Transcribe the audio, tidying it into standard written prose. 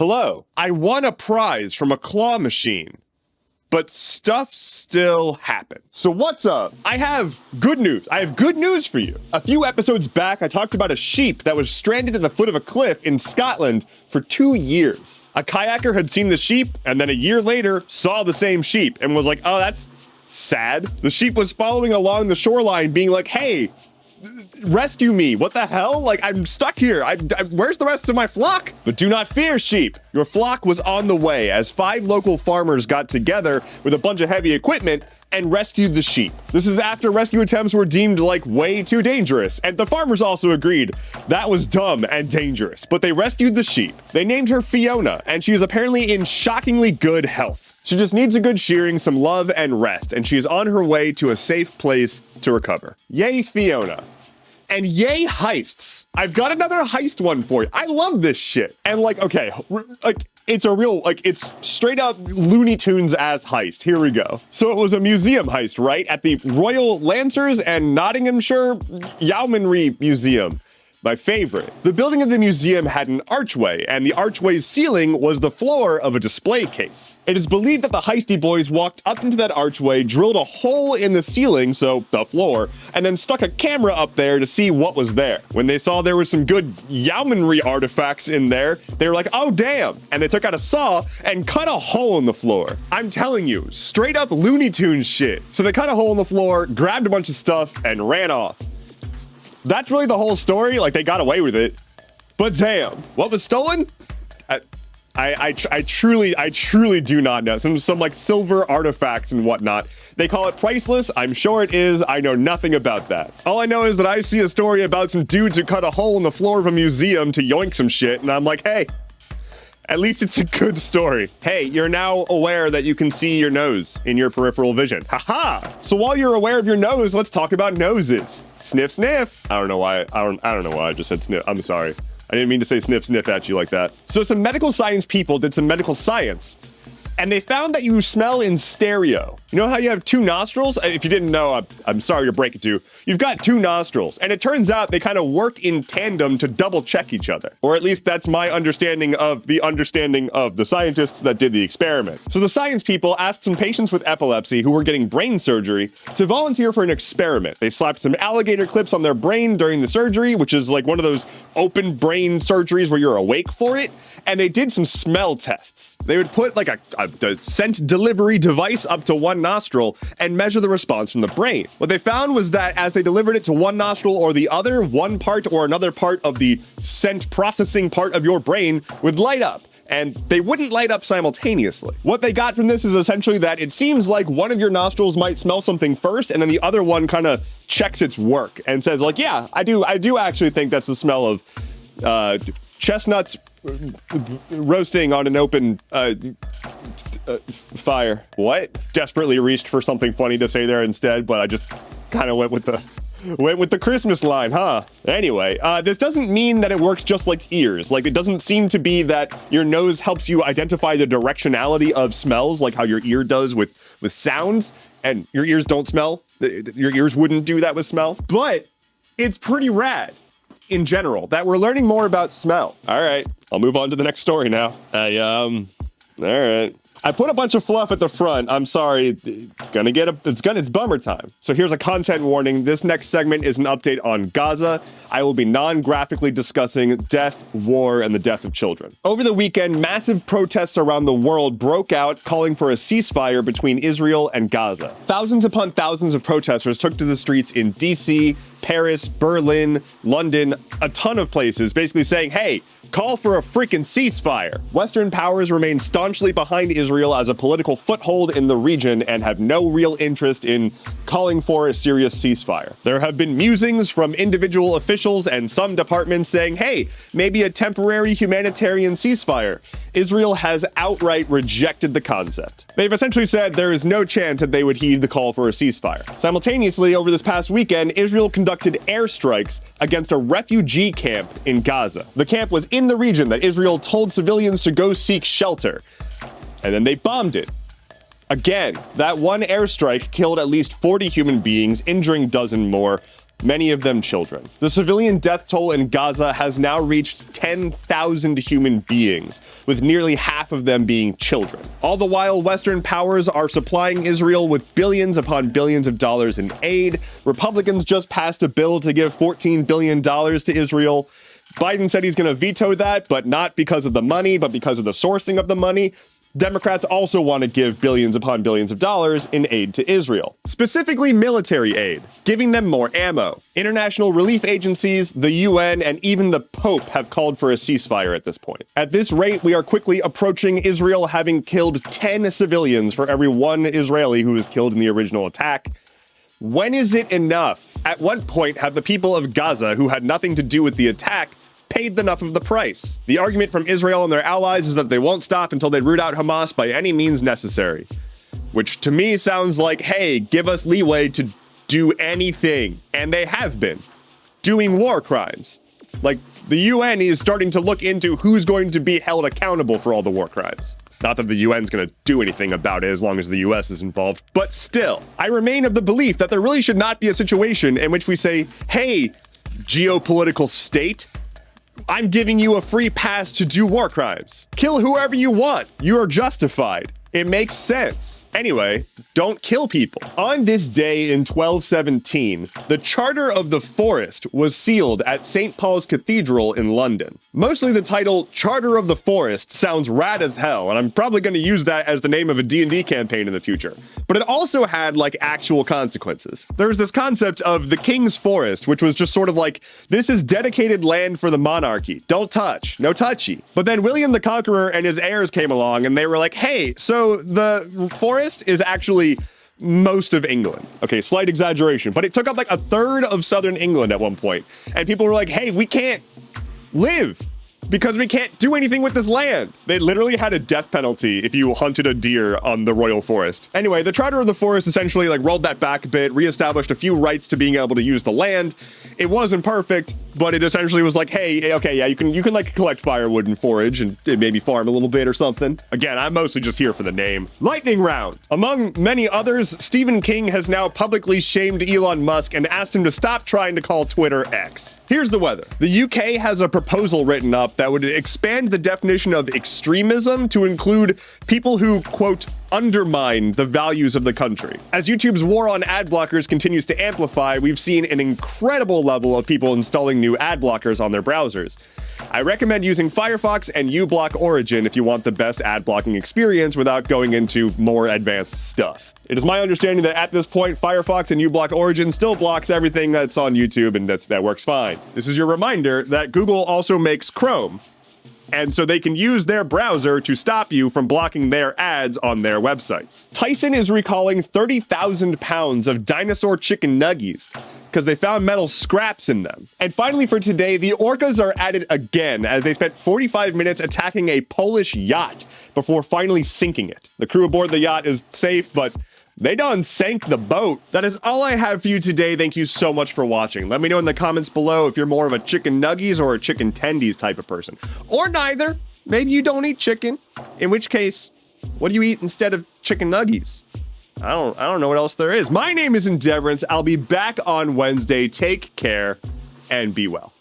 Hello, I won a prize from a claw machine, but stuff still happens. So what's up? I have good news. I have good news for you. A few episodes back, I talked about a sheep that was stranded at the foot of a cliff in Scotland for 2 years. A kayaker had seen the sheep and then a year later saw the same sheep and was like, oh, that's sad. The sheep was following along the shoreline being like, hey, rescue me. What the hell? Like, I'm stuck here. Where's the rest of my flock? But do not fear, sheep. Your flock was on the way as 5 local farmers got together with a bunch of heavy equipment and rescued the sheep. This is after rescue attempts were deemed like way too dangerous, and the farmers also agreed that was dumb and dangerous, but they rescued the sheep. They named her Fiona, and she is apparently in shockingly good health. She just needs a good shearing, some love, and rest, and she is on her way to a safe place to recover. Yay, Fiona. And yay, heists. I've got another heist one for you. I love this shit. And like, okay, like, it's a real, like, it's straight up Looney Tunes ass heist. Here we go. So it was a museum heist, right? At the Royal Lancers and Nottinghamshire Yeomanry Museum. My favorite. The building of the museum had an archway, and the archway's ceiling was the floor of a display case. It is believed that the heisty boys walked up into that archway, drilled a hole in the ceiling, so the floor, and then stuck a camera up there to see what was there. When they saw there was some good yeomanry artifacts in there, they were like, oh damn, and they took out a saw and cut a hole in the floor. I'm telling you, straight up Looney Tunes shit. So they cut a hole in the floor, grabbed a bunch of stuff, and ran off. That's really the whole story. Like, they got away with it, but damn, what was stolen? I truly do not know. Some like silver artifacts and whatnot. They call it priceless. I'm sure it is. I know nothing about that. All I know is that I see a story about some dudes who cut a hole in the floor of a museum to yoink some shit, and I'm like, hey, at least it's a good story. Hey, you're now aware that you can see your nose in your peripheral vision. Haha! So while you're aware of your nose, let's talk about noses. Sniff, sniff. I don't know why I just said sniff. I'm sorry. I didn't mean to say sniff, sniff at you like that. So some medical science people did some medical science, and they found that you smell in stereo. You know how you have 2 nostrils? If you didn't know, I'm sorry to break it to you. You've got 2 nostrils, and it turns out they kind of work in tandem to double check each other. Or at least that's my understanding of the scientists that did the experiment. So the science people asked some patients with epilepsy who were getting brain surgery to volunteer for an experiment. They slapped some alligator clips on their brain during the surgery, which is like one of those open brain surgeries where you're awake for it, and they did some smell tests. They would put like a scent delivery device up to one nostril and measure the response from the brain. What they found was that as they delivered it to one nostril or the other, one part or another part of the scent processing part of your brain would light up, and they wouldn't light up simultaneously. What they got from this is essentially that it seems like one of your nostrils might smell something first, and then the other one kind of checks its work and says like, yeah, I do actually think that's the smell of chestnuts roasting on an open fire. What? Desperately reached for something funny to say there instead, but I just kind of went with the Christmas line, huh? Anyway, this doesn't mean that it works just like ears. Like, it doesn't seem to be that your nose helps you identify the directionality of smells, like how your ear does with sounds, and your ears don't smell. Your ears wouldn't do that with smell. But it's pretty rad in general that we're learning more about smell. All right, I'll move on to the next story now. All right. I put a bunch of fluff at the front. I'm sorry, it's bummer time. So here's a content warning. This next segment is an update on Gaza. I will be non-graphically discussing death, war, and the death of children. Over the weekend, massive protests around the world broke out calling for a ceasefire between Israel and Gaza. Thousands upon thousands of protesters took to the streets in DC, Paris, Berlin, London, a ton of places, basically saying, hey, call for a freaking ceasefire. Western powers remain staunchly behind Israel as a political foothold in the region and have no real interest in calling for a serious ceasefire. There have been musings from individual officials and some departments saying, hey, maybe a temporary humanitarian ceasefire. Israel has outright rejected the concept. They've essentially said there is no chance that they would heed the call for a ceasefire. Simultaneously, over this past weekend, Israel conducted airstrikes against a refugee camp in Gaza. The camp was in the region that Israel told civilians to go seek shelter, and then they bombed it. Again, that one airstrike killed at least 40 human beings, injuring a dozen more. many of them children. The civilian death toll in Gaza has now reached 10,000 human beings, with nearly half of them being children. All the while, Western powers are supplying Israel with billions upon billions of dollars in aid. Republicans just passed a bill to give $14 billion to Israel. Biden said he's going to veto that, but not because of the money, but because of the sourcing of the money. Democrats also want to give billions upon billions of dollars in aid to Israel, specifically military aid, giving them more ammo. International relief agencies, the UN, and even the Pope have called for a ceasefire at this point. At this rate, we are quickly approaching Israel having killed 10 civilians for every one Israeli who was killed in the original attack. When is it enough? At what point have the people of Gaza, who had nothing to do with the attack, paid enough of the price? The argument from Israel and their allies is that they won't stop until they root out Hamas by any means necessary. Which to me sounds like, hey, give us leeway to do anything. And they have been doing war crimes. Like, the UN is starting to look into who's going to be held accountable for all the war crimes. Not that the UN's going to do anything about it as long as the US is involved, but still, I remain of the belief that there really should not be a situation in which we say, hey, geopolitical state, I'm giving you a free pass to do war crimes. Kill whoever you want. You are justified. It makes sense. Anyway, don't kill people. On this day in 1217, the Charter of the Forest was sealed at St. Paul's Cathedral in London. Mostly the title Charter of the Forest sounds rad as hell, and I'm probably going to use that as the name of a D&D campaign in the future. But it also had, like, actual consequences. There's this concept of the King's Forest, which was just sort of like, this is dedicated land for the monarchy. Don't touch. No touchy. But then William the Conqueror and his heirs came along, and they were like, hey, so the forest is actually most of England. Okay, slight exaggeration, but it took up like a third of southern England at one point. And people were like, hey, we can't live because we can't do anything with this land. They literally had a death penalty if you hunted a deer on the royal forest. Anyway, the Charter of the Forest essentially like rolled that back a bit, reestablished a few rights to being able to use the land. It wasn't perfect, but it essentially was like, hey, okay, yeah, you can like collect firewood and forage and maybe farm a little bit or something. Again, I'm mostly just here for the name. Lightning round. Among many others, Stephen King has now publicly shamed Elon Musk and asked him to stop trying to call Twitter X. Here's the weather. The UK has a proposal written up that would expand the definition of extremism to include people who, quote, undermine the values of the country. As YouTube's war on ad blockers continues to amplify, we've seen an incredible level of people installing new ad blockers on their browsers. I recommend using Firefox and uBlock Origin if you want the best ad blocking experience without going into more advanced stuff. It is my understanding that at this point, Firefox and uBlock Origin still blocks everything that's on YouTube, and that works fine. This is your reminder that Google also makes Chrome. And so they can use their browser to stop you from blocking their ads on their websites. Tyson is recalling 30,000 pounds of dinosaur chicken nuggies because they found metal scraps in them. And finally for today, the orcas are at it again as they spent 45 minutes attacking a Polish yacht before finally sinking it. The crew aboard the yacht is safe, but they done sank the boat. That is all I have for you today. Thank you so much for watching. Let me know in the comments below if you're more of a chicken nuggies or a chicken tendies type of person. Or neither. Maybe you don't eat chicken. In which case, what do you eat instead of chicken nuggies? I don't know what else there is. My name is Endeavorance. I'll be back on Wednesday. Take care and be well.